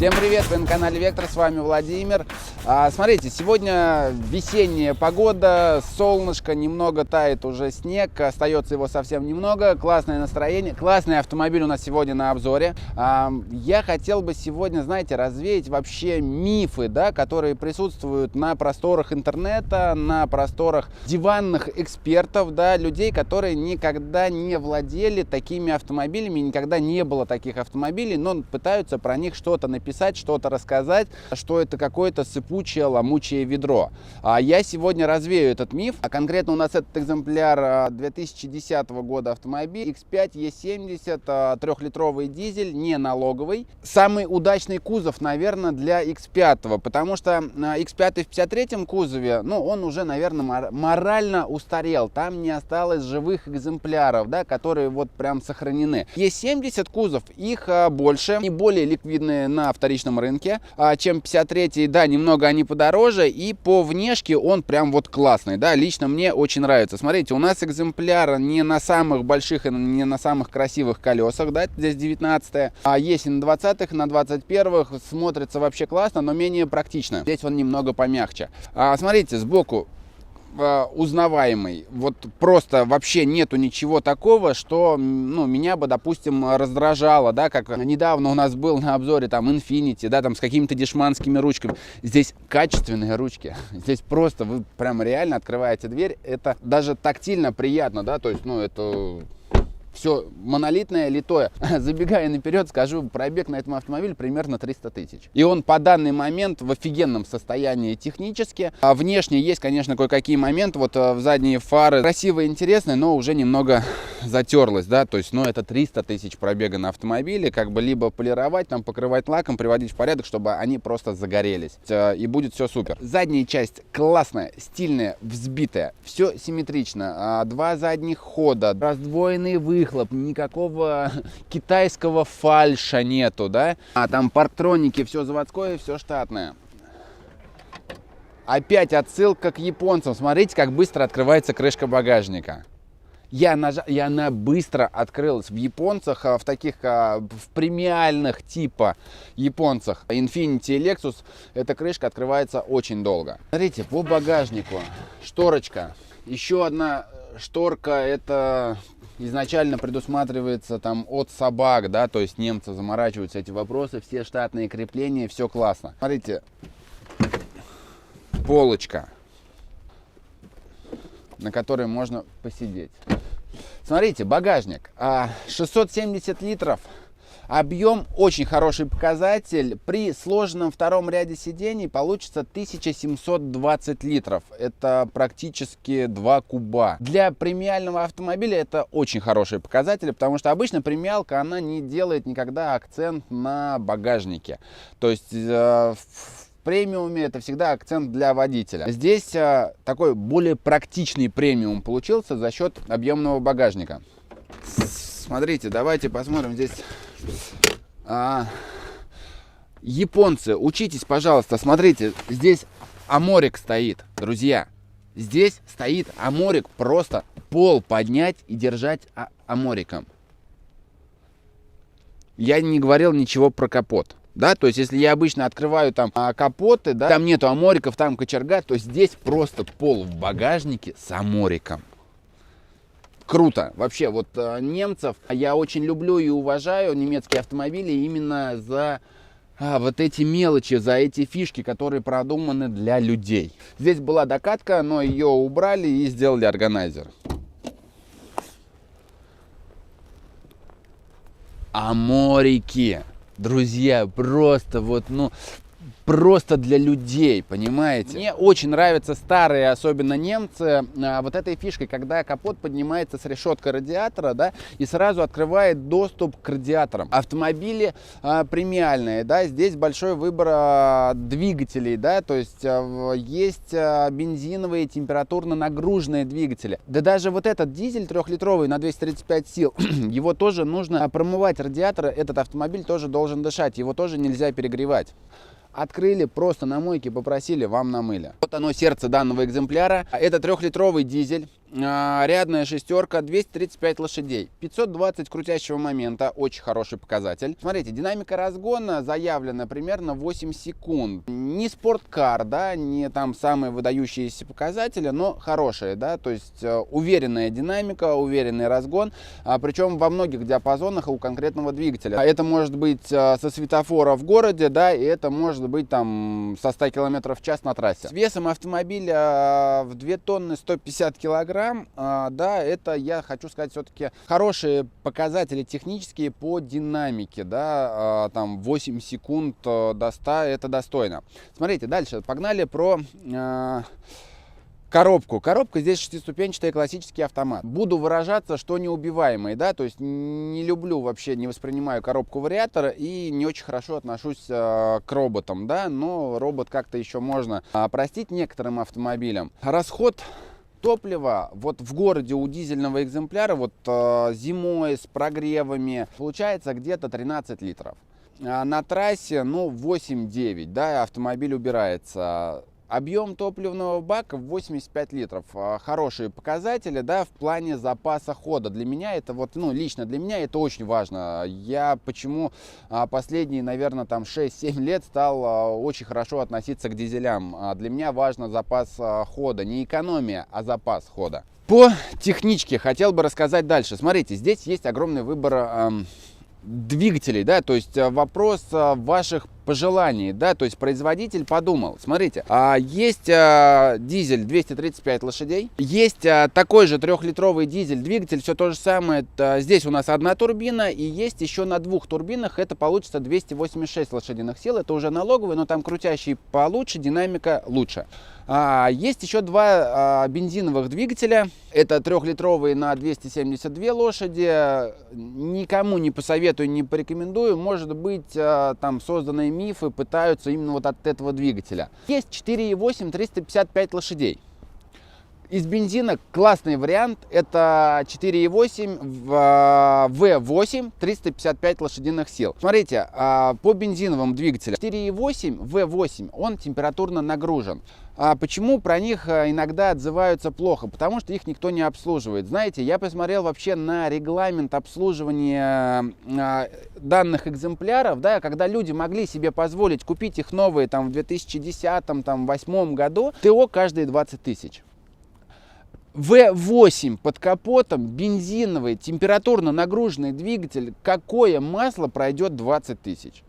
Всем привет, вы на канале Вектор, с вами Владимир. Смотрите, сегодня весенняя погода, солнышко, немного тает уже снег, остается его совсем немного, классное настроение, классный автомобиль у нас сегодня на обзоре. Я хотел бы сегодня, знаете, развеять вообще мифы, да, которые присутствуют на просторах интернета, на просторах диванных экспертов, да, людей, которые никогда не владели такими автомобилями, никогда не было таких автомобилей, но пытаются про них что-то написать, что-то рассказать, что это какое-то сыпучее, ломучее ведро. Я сегодня развею этот миф. Конкретно у нас этот экземпляр 2010 года автомобиль X5 E70, 3-литровый дизель, не налоговый. Самый удачный кузов, наверное, для X5, потому что X5 в 53-м кузове, ну, он уже, наверное, морально устарел. Там не осталось живых экземпляров, да, которые вот прям сохранены. E70 кузов, их больше и более ликвидные на вторичном рынке, чем 53-й, да, немного они подороже, и по внешке он прям вот классный, да, лично мне очень нравится. Смотрите, у нас экземпляр не на самых больших и не на самых красивых колесах, да, здесь 19-е, а есть и на 20-х, на 21-х, смотрится вообще классно, но менее практично. Здесь он немного помягче. Смотрите, сбоку узнаваемый, вот просто вообще нету ничего такого, что, ну, меня бы, допустим, раздражало, да, как недавно у нас был на обзоре там Infiniti, да, там с какими-то дешманскими ручками. Здесь качественные ручки, здесь просто вы прям реально открываете дверь, это даже тактильно приятно, да, то есть, ну, это все монолитное, литое. Забегая наперед, скажу, пробег на этом автомобиле примерно 300 тысяч. И он по данный момент в офигенном состоянии технически. Внешне есть, конечно, кое-какие моменты. Вот в задние фары красивые, интересные, но уже немного затерлось, да. То есть, ну, это 300 тысяч пробега на автомобиле. Как бы либо полировать, там, покрывать лаком, приводить в порядок, чтобы они просто загорелись. И будет все супер. Задняя часть классная, стильная, взбитая. Все симметрично. Два задних хода, раздвоенные выхлопы. Никакого китайского фальша нету, да? Там парктроники, все заводское, все штатное. Опять отсылка к японцам. Смотрите, как быстро открывается крышка багажника. И она быстро открылась. В японцах, в таких, в премиальных типа японцах, Infiniti и Lexus, эта крышка открывается очень долго. Смотрите, по багажнику шторочка. Еще одна шторка, это изначально предусматривается там от собак, да, то есть немцы заморачиваются эти вопросы, все штатные крепления, все классно. Смотрите, полочка, на которой можно посидеть. Смотрите, багажник, 670 литров. Объем очень хороший показатель. При сложенном втором ряде сидений получится 1720 литров. Это практически 2 куба. Для премиального автомобиля это очень хороший показатель, потому что обычно премиалка, она не делает никогда акцент на багажнике. То есть в премиуме это всегда акцент для водителя. Здесь такой более практичный премиум получился за счет объемного багажника. Смотрите, давайте посмотрим здесь. Японцы, учитесь, пожалуйста. Смотрите, здесь аморик стоит, друзья. Здесь стоит аморик, просто пол поднять и держать амориком. Я не говорил ничего про капот. Да, то есть, если я обычно открываю там капоты, да, там нету амориков, там кочерга, то здесь просто пол в багажнике с амориком. Круто. Вообще, вот немцев я очень люблю и уважаю, немецкие автомобили, именно за вот эти мелочи, за эти фишки, которые продуманы для людей. Здесь была докатка, но ее убрали и сделали органайзер. Аморики, друзья, просто вот, ну, просто для людей, понимаете? Мне очень нравятся старые, особенно немцы, вот этой фишкой, когда капот поднимается с решеткой радиатора, да, и сразу открывает доступ к радиаторам. Автомобили премиальные, да, здесь большой выбор двигателей, да, то есть есть бензиновые температурно нагруженные двигатели. Да даже вот этот дизель 3-литровый на 235 сил, его тоже нужно промывать радиаторы, этот автомобиль тоже должен дышать, его тоже нельзя перегревать. Открыли, просто на мойке попросили, вам намыли. Вот оно, сердце данного экземпляра. Это 3-литровый дизель. Рядная шестерка, 235 лошадей, 520 крутящего момента, очень хороший показатель. Смотрите, динамика разгона заявлена примерно 8 секунд. Не спорткар, да, не там самые выдающиеся показатели, но хорошие, да, то есть уверенная динамика, уверенный разгон, причем во многих диапазонах у конкретного двигателя. Это может быть со светофора в городе, да, и это может быть там со 100 км в час на трассе. С весом автомобиля в 2 тонны 150 килограмм, да, это, я хочу сказать, все-таки хорошие показатели технические по динамике, да, там 8 секунд до 100, это достойно. Смотрите, дальше, погнали про коробку. Коробка здесь шестиступенчатый классический автомат. Буду выражаться, что неубиваемый, да, то есть не люблю вообще, не воспринимаю коробку вариатора и не очень хорошо отношусь к роботам, да, но робот как-то еще можно простить некоторым автомобилям. Расход топлива вот в городе у дизельного экземпляра вот зимой с прогревами получается где-то 13 литров. На трассе, ну, 8-9, да, автомобиль убирается. Объем топливного бака 85 литров. Хорошие показатели, да, в плане запаса хода. Для меня это вот, ну, лично для меня это очень важно. Я почему последние, наверное, там 6-7 лет стал очень хорошо относиться к дизелям. Для меня важно запас хода, не экономия, а запас хода. По техничке хотел бы рассказать дальше. Смотрите, здесь есть огромный выбор двигателей, да, то есть вопрос ваших пожеланий, да, то есть производитель подумал, смотрите, есть дизель 235 лошадей, есть такой же 3-литровый дизель-двигатель, все то же самое, здесь у нас одна турбина, и есть еще на 2 турбинах, это получится 286 лошадиных сил, это уже налоговый, но там крутящий получше, динамика лучше. Есть еще 2 бензиновых двигателя, это 3-литровый на 272 лошади, никому не посоветую, не порекомендую, может быть, там созданные мифы пытаются именно вот от этого двигателя. Есть 4.8 355 лошадей. Из бензина классный вариант, это 4.8 V8 355 лошадиных сил. Смотрите, по бензиновым двигателям 4.8 V8 он температурно нагружен. Почему про них иногда отзываются плохо? Потому что их никто не обслуживает. Знаете, я посмотрел вообще на регламент обслуживания данных экземпляров, да, когда люди могли себе позволить купить их новые там в 2010-2008 году, ТО каждые 20 тысяч. V8 под капотом, бензиновый, температурно нагруженный двигатель, какое масло пройдет 20 тысяч?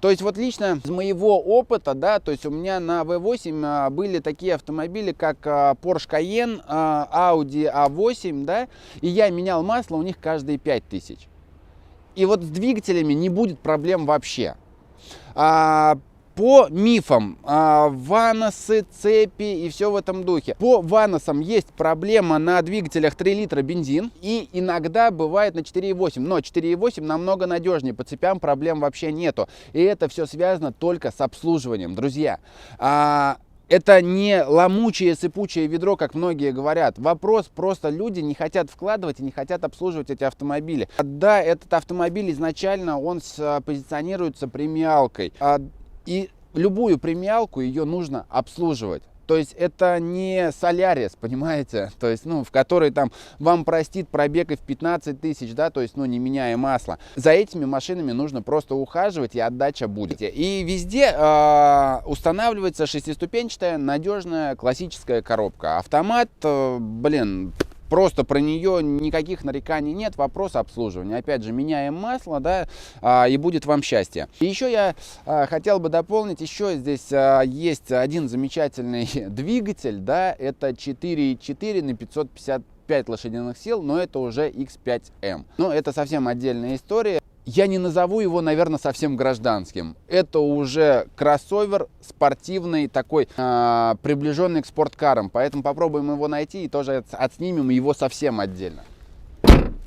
То есть вот лично из моего опыта, да, то есть у меня на V8 были такие автомобили, как Porsche Cayenne, Audi A8, да, и я менял масло у них каждые 5 тысяч. И вот с двигателями не будет проблем вообще. По мифам, ваносы, цепи и все в этом духе. По ваносам есть проблема на двигателях 3 литра бензин и иногда бывает на 4.8, но 4.8 намного надежнее, по цепям проблем вообще нету. И это все связано только с обслуживанием, друзья. Это не ломучее, сыпучее ведро, как многие говорят. Вопрос просто люди не хотят вкладывать и не хотят обслуживать эти автомобили. Да, этот автомобиль изначально он позиционируется премиалкой. И любую премиалку ее нужно обслуживать. То есть это не Солярис, понимаете? То есть, ну, в которой там вам простит пробег и в 15 тысяч, да, то есть, ну, не меняя масло. За этими машинами нужно просто ухаживать, и отдача будет. И везде устанавливается шестиступенчатая, надежная, классическая коробка. Автомат, блин... Просто про нее никаких нареканий нет, вопрос обслуживания. Опять же, меняем масло, да, и будет вам счастье. И еще я хотел бы дополнить, еще здесь есть один замечательный двигатель, да, это 4.4 на 555 лошадиных сил, но это уже X5M. Но это совсем отдельная история. Я не назову его, наверное, совсем гражданским. Это уже кроссовер спортивный, такой приближенный к спорткарам. Поэтому попробуем его найти и тоже отснимем его совсем отдельно.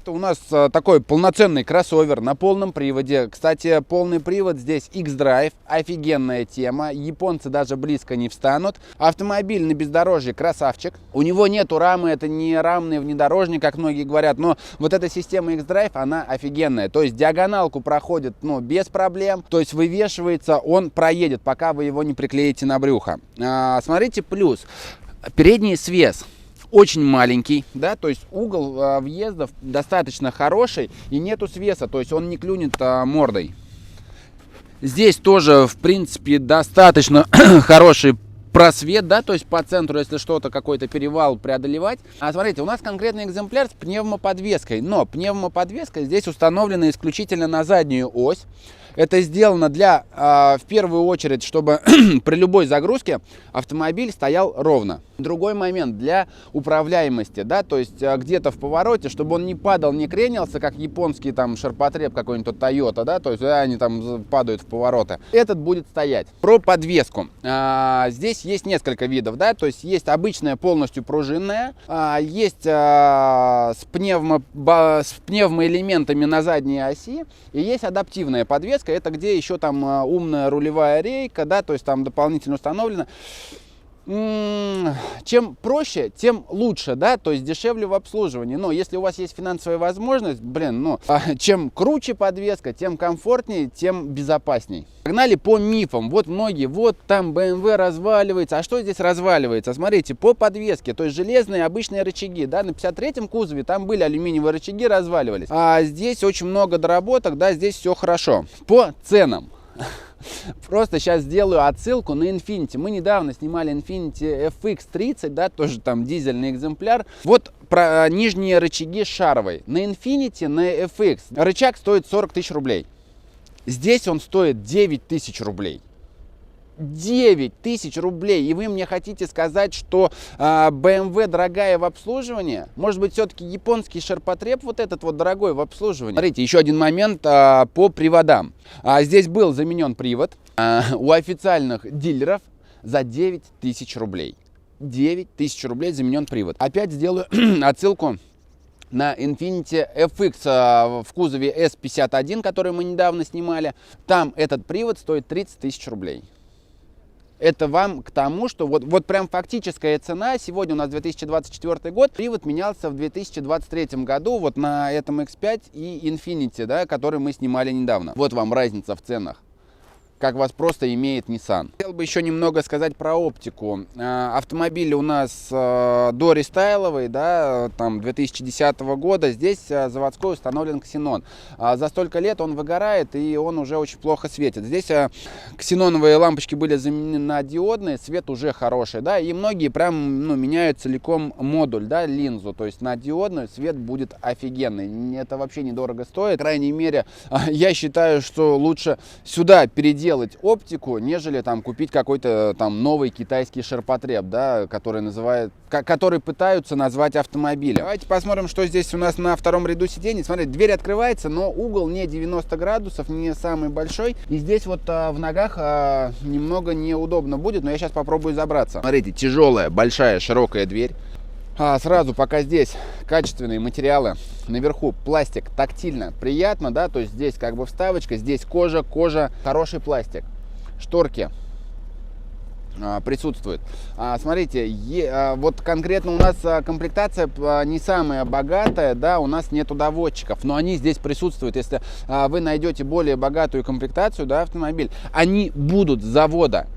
Это у нас такой полноценный кроссовер на полном приводе. Кстати, полный привод здесь X-Drive. Офигенная тема. Японцы даже близко не встанут. Автомобиль на бездорожье красавчик. У него нету рамы, это не рамный внедорожник, как многие говорят. Но вот эта система X-Drive, она офигенная. То есть диагоналку проходит, ну, без проблем. То есть вывешивается, он проедет, пока вы его не приклеите на брюхо. Смотрите, плюс. Передний свес. очень маленький, да, то есть угол въездов достаточно хороший и нету свеса, то есть он не клюнет мордой. Здесь тоже, в принципе, достаточно хороший просвет, да, то есть по центру, если что-то, какой-то перевал преодолевать. А смотрите, у нас конкретный экземпляр с пневмоподвеской, но пневмоподвеска здесь установлена исключительно на заднюю ось. Это сделано для, в первую очередь, чтобы при любой загрузке автомобиль стоял ровно. Другой момент для управляемости, да, то есть где-то в повороте, чтобы он не падал, не кренился, как японский там ширпотреб какой-нибудь Toyota, да, то есть они там падают в повороты. Этот будет стоять. Про подвеску. Здесь есть несколько видов, да, то есть есть обычная полностью пружинная, есть с пневмоэлементами на задней оси, и есть адаптивная подвеска, это где еще там умная рулевая рейка, да, то есть там дополнительно установлено. Чем проще, тем лучше, да, то есть дешевле в обслуживании. Но если у вас есть финансовая возможность, чем круче подвеска, тем комфортнее, тем безопасней. Погнали по мифам. Вот многие, вот там BMW разваливается. А что здесь разваливается? Смотрите, по подвеске, то есть железные обычные рычаги, да, на 53-м кузове там были алюминиевые рычаги, разваливались. А здесь очень много доработок, да, здесь все хорошо. По ценам. Просто сейчас сделаю отсылку на Infiniti. Мы недавно снимали Infiniti FX30, да, тоже там дизельный экземпляр. Вот про нижние рычаги шаровой. На Infiniti, на FX рычаг стоит 40 тысяч рублей. Здесь он стоит 9 тысяч рублей. 9 тысяч рублей. И вы мне хотите сказать, что BMW дорогая в обслуживании? Может быть, все-таки японский ширпотреб вот этот вот дорогой в обслуживании? Смотрите, еще один момент по приводам. Здесь был заменен привод у официальных дилеров за 9 тысяч рублей. 9 тысяч рублей заменен привод. Опять сделаю отсылку на Infiniti FX в кузове S51, который мы недавно снимали. Там этот привод стоит 30 тысяч рублей. Это вам к тому, что вот прям фактическая цена. Сегодня у нас 2024 год. Привод менялся в 2023 году вот на этом X5 и Infiniti, да, который мы снимали недавно. Вот вам разница в ценах. Как вас просто имеет Nissan. Хотел бы еще немного сказать про оптику. Автомобиль у нас дорестайловый, да, там 2010 года. Здесь заводской установлен ксенон. За столько лет он выгорает и он уже очень плохо светит. Здесь ксеноновые лампочки были заменены на диодные, свет уже хороший, да, и многие прям меняют целиком модуль, да, линзу, то есть на диодную свет будет офигенный. Это вообще недорого стоит. По крайней мере, я считаю, что лучше сюда переделать оптику, нежели там купить какой-то там новый китайский ширпотреб, да, который пытаются назвать автомобилем. Давайте посмотрим, что здесь у нас на втором ряду сидений. Смотрите, дверь открывается, но угол не 90 градусов, не самый большой. И здесь вот в ногах немного неудобно будет, но я сейчас попробую забраться. Смотрите, тяжелая, большая, широкая дверь. Сразу, пока здесь качественные материалы, наверху пластик, тактильно, приятно, да, то есть здесь как бы вставочка, здесь кожа, хороший пластик. Шторки присутствует. Смотрите, вот конкретно у нас комплектация не самая богатая, да, у нас нету доводчиков, но они здесь присутствуют. Если вы найдете более богатую комплектацию, да, автомобиль, они будут с завода.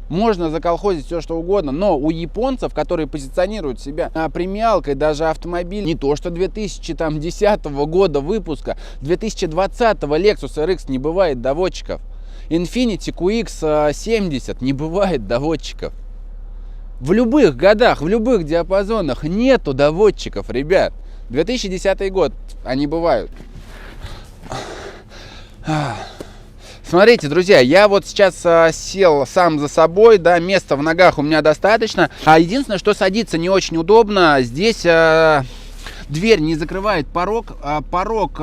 Можно заколхозить все что угодно, но у японцев, которые позиционируют себя премиалкой, даже автомобиль не то что 2010 года выпуска, 2020 Lexus RX не бывает доводчиков. Infiniti QX70 не бывает доводчиков. В любых годах, в любых диапазонах нету доводчиков, ребят. 2010 год они бывают. Смотрите, друзья, я вот сейчас сел сам за собой, да, места в ногах у меня достаточно. Единственное, что садиться не очень удобно, здесь дверь не закрывает порог, порог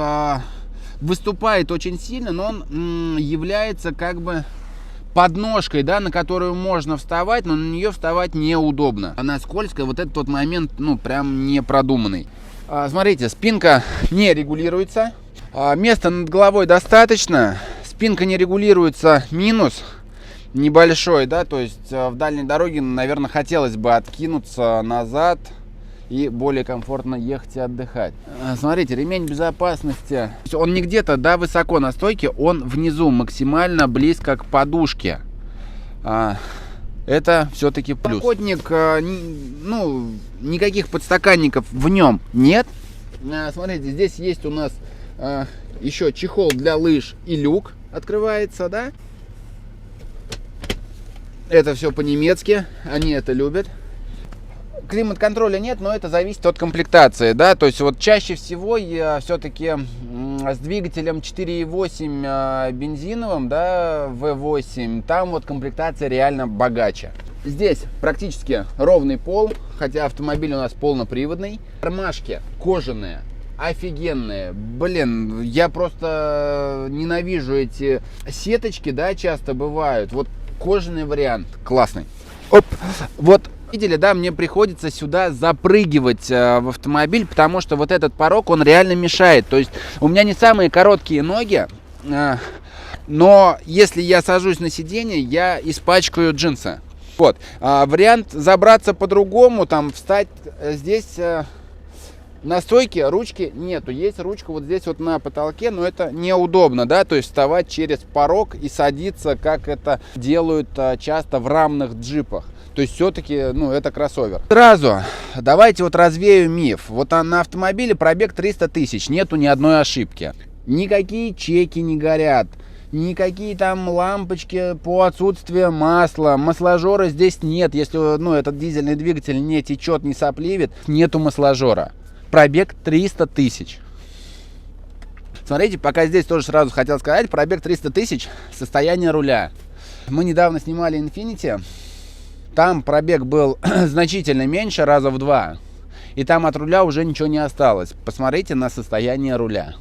выступает очень сильно, но он является как бы подножкой, да, на которую можно вставать, но на нее вставать неудобно. Она скользкая, вот этот вот момент, прям не продуманный. Смотрите, спинка не регулируется, места над головой достаточно. Спинка не регулируется, минус небольшой, да, то есть в дальней дороге, наверное, хотелось бы откинуться назад и более комфортно ехать и отдыхать. Смотрите, ремень безопасности, он не где-то, да, высоко на стойке, он внизу максимально близко к подушке. Это все-таки плюс. Подлокотник, ну, никаких подстаканников в нем нет. Смотрите, здесь есть у нас еще чехол для лыж и люк открывается, да? Это все по-немецки, они это любят. Климат-контроля нет, но это зависит от комплектации, да, то есть вот чаще всего я все-таки с двигателем 4.8 бензиновым, да, V8, там вот комплектация реально богаче. Здесь практически ровный пол, хотя автомобиль у нас полноприводный. Кармашки кожаные, офигенные. Блин, я просто ненавижу эти сеточки, да, часто бывают. Вот кожаный вариант, классный. Оп, вот. Видели, да, мне приходится сюда запрыгивать в автомобиль, потому что вот этот порог, он реально мешает. То есть у меня не самые короткие ноги, но если я сажусь на сиденье, я испачкаю джинсы. Вот, вариант забраться по-другому, там встать здесь на стойке, ручки нету. Есть ручка вот здесь вот на потолке, но это неудобно, да, то есть вставать через порог и садиться, как это делают часто в рамных джипах. То есть все-таки, ну, это кроссовер. Сразу давайте вот развею миф. Вот на автомобиле пробег 300 тысяч, нету ни одной ошибки. Никакие чеки не горят, никакие там лампочки по отсутствию масла. Масложора здесь нет. Если, ну, этот дизельный двигатель не течет, не сопливит, нету масложора. Пробег 300 тысяч. Смотрите, пока здесь тоже сразу хотел сказать, пробег 300 тысяч, состояние руля. Мы недавно снимали Infiniti. Там пробег был значительно меньше, раза в 2. И там от руля уже ничего не осталось. Посмотрите на состояние руля.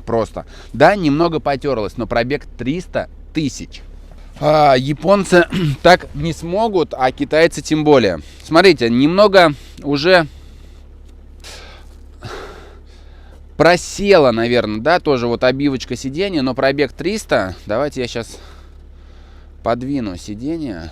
Просто. Да, немного потерлось, но пробег 300 тысяч. Японцы так не смогут, а китайцы тем более. Смотрите, немного уже просела, наверное, да, тоже вот обивочка сиденья, но пробег 300. Давайте я сейчас подвину сиденье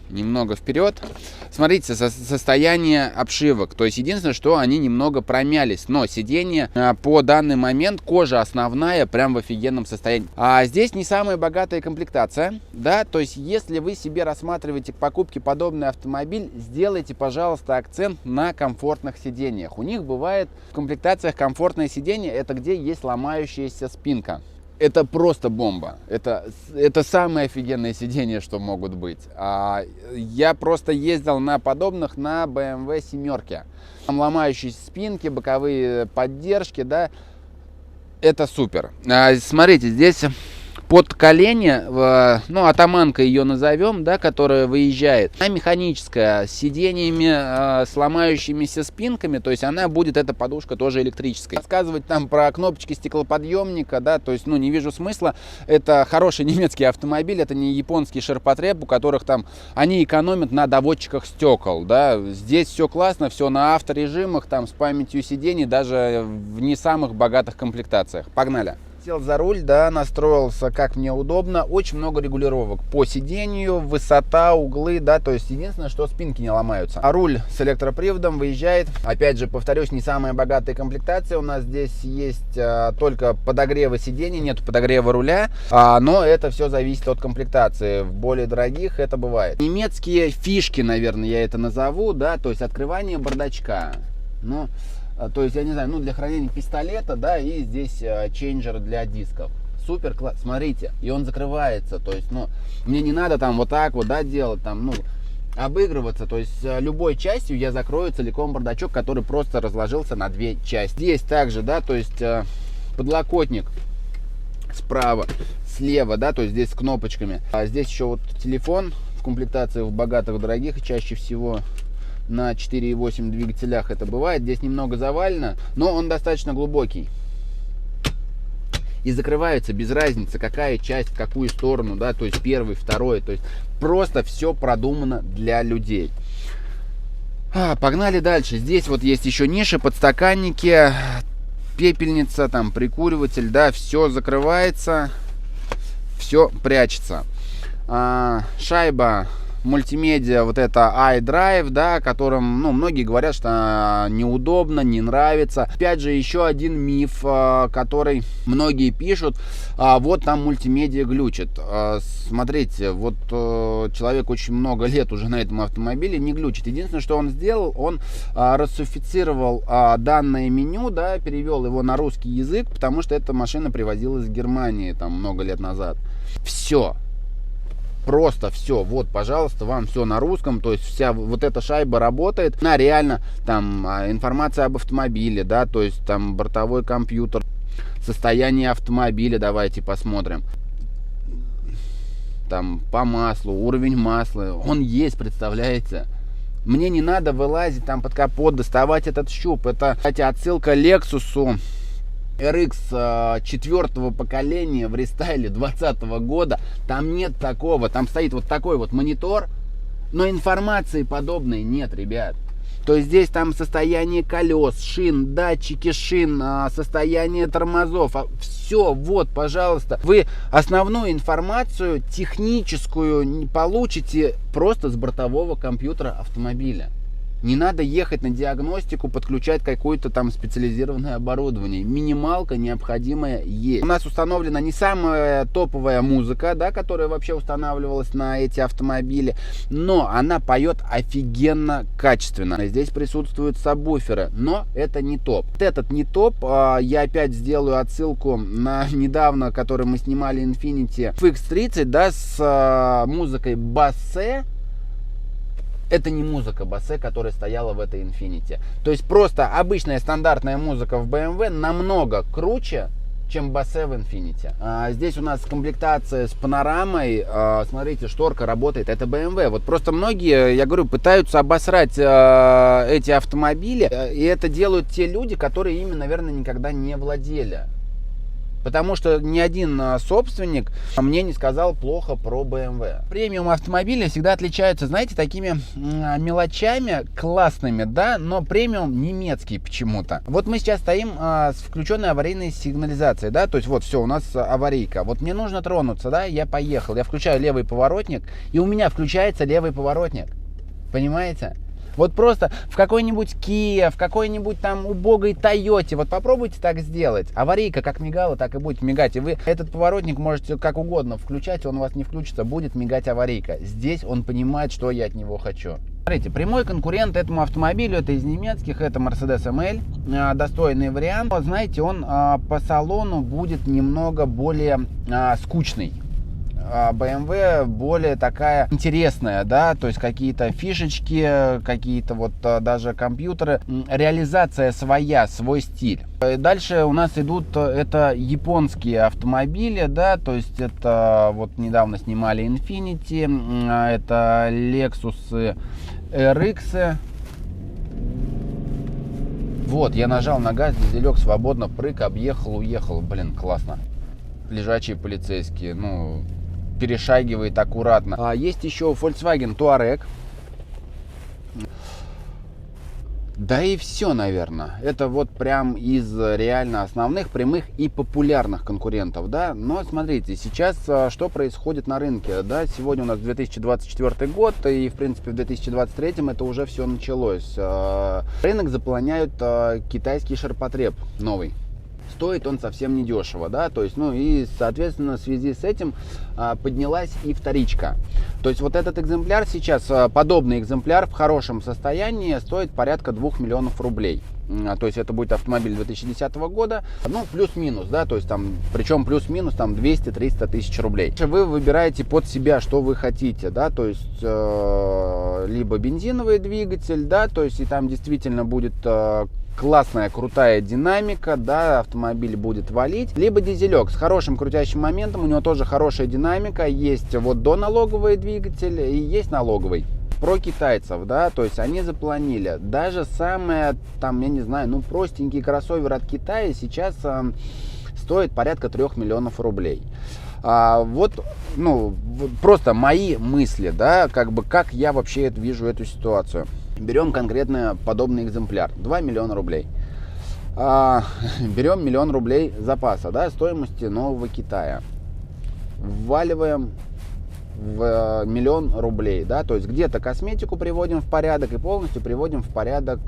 немного вперед. Смотрите, состояние обшивок. То есть единственное, что они немного промялись. Но сиденье по данный момент, кожа основная, прям в офигенном состоянии. А здесь не самая богатая комплектация. Да, то есть если вы себе рассматриваете к покупке подобный автомобиль, сделайте, пожалуйста, акцент на комфортных сиденьях. У них бывает в комплектациях комфортное сиденье, это где есть ломающаяся спинка. Это просто бомба. Это самое офигенное сиденье, что могут быть. Я просто ездил на подобных на BMW 7. Там ломающиеся спинки, боковые поддержки, да. Это супер. Смотрите, здесь под колени, ну, атаманка ее назовем, да, которая выезжает, она механическая, с сиденьями, с ломающимися спинками, то есть она будет, эта подушка тоже электрической. Рассказывать там про кнопочки стеклоподъемника, да, то есть, ну, не вижу смысла. Это хороший немецкий автомобиль, это не японский ширпотреб, у которых там они экономят на доводчиках стекол, да. Здесь все классно, все на авторежимах, там с памятью сидений, даже в не самых богатых комплектациях. Погнали! Сел за руль, да, настроился как мне удобно. Очень много регулировок по сидению, высота, углы, да, то есть единственное, что спинки не ломаются. А руль с электроприводом выезжает. Опять же, повторюсь, не самая богатая комплектация. У нас здесь есть только подогревы сидений, нет подогрева руля, но это все зависит от комплектации. В более дорогих это бывает. Немецкие фишки, наверное, я это назову, да, то есть открывание бардачка. Ну, то есть, я не знаю, ну, для хранения пистолета, да, и здесь чейнджер для дисков. Супер класс, смотрите, и он закрывается, то есть, ну, мне не надо там вот так вот, да, делать, там, ну, обыгрываться, то есть, любой частью я закрою целиком бардачок, который просто разложился на две части. Здесь также, да, то есть, подлокотник справа, слева, да, то есть, здесь с кнопочками. А здесь еще вот телефон в комплектации в богатых, дорогих, чаще всего на 4.8 двигателях это бывает. Здесь немного завалено, но он достаточно глубокий. И закрывается без разницы, какая часть, в какую сторону, да, то есть первый, второй, то есть просто все продумано для людей. Погнали дальше. Здесь вот есть еще ниши, подстаканники, пепельница, там прикуриватель, да, все закрывается, все прячется. Шайба мультимедиа, вот это iDrive, да, которым, ну, многие говорят, что неудобно, не нравится. Опять же, еще один миф, который многие пишут, вот там мультимедиа глючит. Смотрите, вот человек очень много лет уже на этом автомобиле не глючит. Единственное, что он сделал, он расшифровал данное меню, да, перевел его на русский язык, потому что эта машина привозилась в Германии там много лет назад. Все. Просто все, вот, пожалуйста, вам все на русском, то есть вся вот эта шайба работает, на реально там информация об автомобиле, да, то есть там бортовой компьютер, состояние автомобиля, давайте посмотрим, там по маслу, уровень масла, он есть, представляете? Мне не надо вылазить там под капот, доставать этот щуп, это, кстати, отсылка Lexus RX 4-го поколения в рестайле 2020 года. Там нет такого. Там стоит вот такой вот монитор, но информации подобной нет, ребят. То есть здесь там состояние колес, шин, датчики шин, состояние тормозов. Все, вот, пожалуйста. Вы основную информацию техническую получите просто с бортового компьютера автомобиля. Не надо ехать на диагностику, подключать какое-то там специализированное оборудование. Минималка необходимая есть. У нас установлена не самая топовая музыка, да, которая вообще устанавливалась на эти автомобили, но она поет офигенно качественно. Здесь присутствуют сабвуферы, но это не топ. Вот этот не топ. Я опять сделаю отсылку на недавно, который мы снимали Infiniti FX30, да, с музыкой Бассе. Это не музыка Бассе, которая стояла в этой Infiniti. То есть просто обычная стандартная музыка в BMW намного круче, чем Бассе в Infiniti. Здесь у нас комплектация с панорамой. Смотрите, шторка работает. Это BMW. Вот просто многие, я говорю, пытаются обосрать эти автомобили. И это делают те люди, которые ими, наверное, никогда не владели. Потому что ни один собственник мне не сказал плохо про BMW. Премиум автомобили всегда отличаются, знаете, такими мелочами классными, да, но премиум немецкий почему-то. Вот мы сейчас стоим с включенной аварийной сигнализацией, да, то есть вот все, у нас аварийка. Вот мне нужно тронуться, да, я поехал, я включаю левый поворотник, и у меня включается левый поворотник. Понимаете? Вот просто в какой-нибудь Kia, в какой-нибудь там убогой Тойоте, вот попробуйте так сделать. Аварийка как мигала, так и будет мигать. И вы этот поворотник можете как угодно включать, он у вас не включится, будет мигать аварийка. Здесь он понимает, что я от него хочу. Смотрите, прямой конкурент этому автомобилю, это из немецких, это Mercedes ML, достойный вариант. Вот, знаете, он по салону будет немного более скучный. BMW более такая интересная, да, то есть какие-то фишечки, какие-то вот даже компьютеры, реализация своя, свой стиль. Дальше у нас идут, это японские автомобили, да, то есть это вот недавно снимали Infiniti, это Lexus RX. Вот, я нажал на газ, дизелек свободно, прыг, объехал, уехал, блин, классно. Лежачие полицейские, ну... перешагивает аккуратно. Есть еще Volkswagen Touareg. Да и все, наверное. Это вот прям из реально основных, прямых и популярных конкурентов, да. Но смотрите, сейчас что происходит на рынке, да. Сегодня у нас 2024 год, и в принципе в 2023 это уже все началось. Рынок заполоняют китайский ширпотреб новый. Стоит он совсем недешево, да, то есть, ну и, соответственно, в связи с этим поднялась и вторичка. То есть вот этот экземпляр сейчас, подобный экземпляр в хорошем состоянии стоит порядка 2 миллионов рублей. То есть это будет автомобиль 2010 года, ну плюс-минус, да, то есть там, причем плюс-минус там 200-300 тысяч рублей. Вы выбираете под себя, что вы хотите, да, то есть либо бензиновый двигатель, да, то есть и там действительно будет классная, крутая динамика, да, автомобиль будет валить, либо дизелек с хорошим крутящим моментом, у него тоже хорошая динамика, есть вот доналоговый двигатель и есть налоговый. Про китайцев, да, то есть они запланили, даже самое, там, я не знаю, ну, простенький кроссовер от Китая сейчас стоит порядка 3 миллионов рублей. Вот, ну, просто мои мысли, да, как бы, как я вообще вижу эту ситуацию. Берем конкретно подобный экземпляр, 2 миллиона рублей. Берем 1 миллион рублей запаса, да, стоимости нового Китая. Вваливаем в 1 000 000 рублей, да, то есть где-то косметику приводим в порядок и полностью приводим в порядок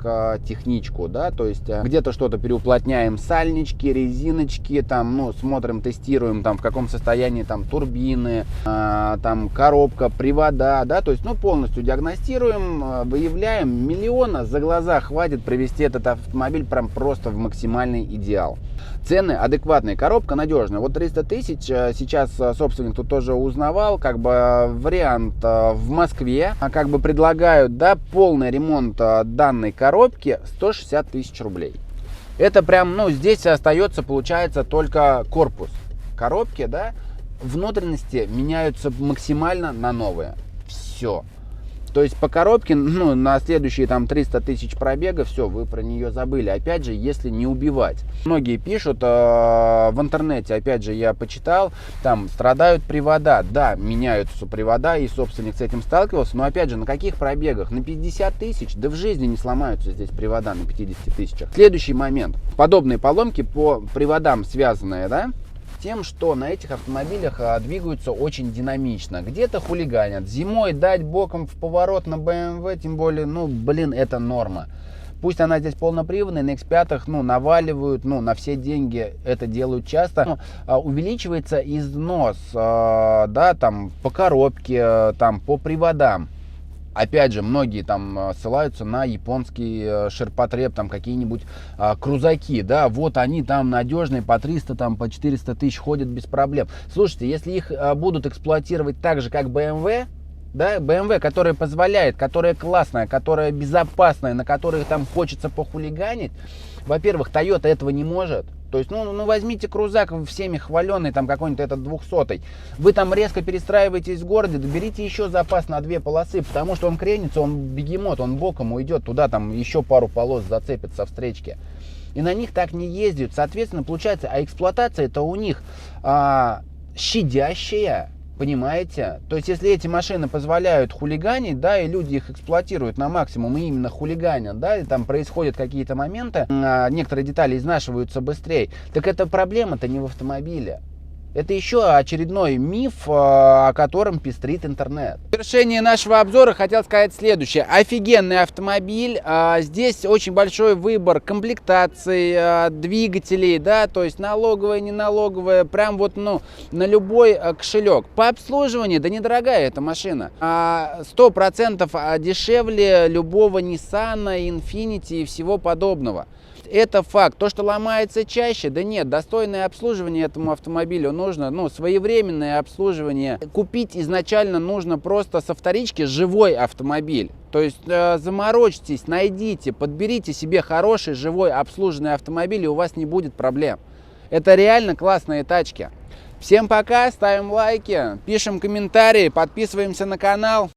техничку, да, то есть где-то что-то переуплотняем, сальнички, резиночки, там, ну, смотрим, тестируем, там, в каком состоянии там турбины, там, коробка, привода, да, то есть, ну, полностью диагностируем, выявляем. Миллиона за глаза хватит привести этот автомобиль прям просто в максимальный идеал. Цены адекватные, коробка надежная. Вот 300 тысяч сейчас собственник тут тоже узнавал, как бы вариант в Москве, как бы предлагают, да, полный ремонт данной коробки 160 тысяч рублей. Это прям, ну, здесь остается, получается, только корпус коробки, да, внутренности меняются максимально на новые. Все. То есть по коробке, ну, на следующие там 300 тысяч пробега, все, вы про нее забыли. Опять же, если не убивать. Многие пишут в интернете, опять же, я почитал, там страдают привода. Да, меняются привода, и собственник с этим сталкивался. Но опять же, на каких пробегах? На 50 тысяч? Да в жизни не сломаются здесь привода на 50 тысячах. Следующий момент. Подобные поломки по приводам связанные, да, тем, что на этих автомобилях двигаются очень динамично. Где-то хулиганят. Зимой дать боком в поворот на BMW, тем более, ну, блин, это норма. Пусть она здесь полноприводная, на X5, ну, наваливают, ну, на все деньги это делают часто. Но, увеличивается износ, да, там, по коробке, там, по приводам. Опять же, многие там ссылаются на японский ширпотреб, там какие-нибудь крузаки, да, вот они там надежные, по 300, там, по 400 тысяч ходят без проблем. Слушайте, если их будут эксплуатировать так же, как BMW, да, BMW, которая позволяет, которая классная, которая безопасная, на которой там хочется похулиганить, во-первых, Toyota этого не может. То есть, ну возьмите крузак всеми хваленый, там какой-нибудь этот 200-й. Вы там резко перестраиваетесь в городе, доберите еще запас на 2 полосы, потому что он кренится, он бегемот, он боком уйдет туда, там еще пару полос зацепит со встречки. И на них так не ездят. Соответственно, получается, а эксплуатация это у них щадящая. Понимаете? То есть, если эти машины позволяют хулиганить, да, и люди их эксплуатируют на максимум, и именно хулиганят, да, и там происходят какие-то моменты, некоторые детали изнашиваются быстрее, так эта проблема-то не в автомобиле. Это еще очередной миф, о котором пестрит интернет. В завершении нашего обзора хотел сказать следующее. Офигенный автомобиль. Здесь очень большой выбор комплектаций, двигателей, да, то есть налоговая, неналоговая, прям вот, ну, на любой кошелек. По обслуживанию, да недорогая эта машина. 100% дешевле любого Nissan, Infiniti и всего подобного. Это факт. То, что ломается чаще, да нет, достойное обслуживание этому автомобилю нужно, ну, своевременное обслуживание. Купить изначально нужно просто со вторички живой автомобиль. То есть заморочьтесь, найдите, подберите себе хороший, живой, обслуженный автомобиль, и у вас не будет проблем. Это реально классные тачки. Всем пока, ставим лайки, пишем комментарии, подписываемся на канал.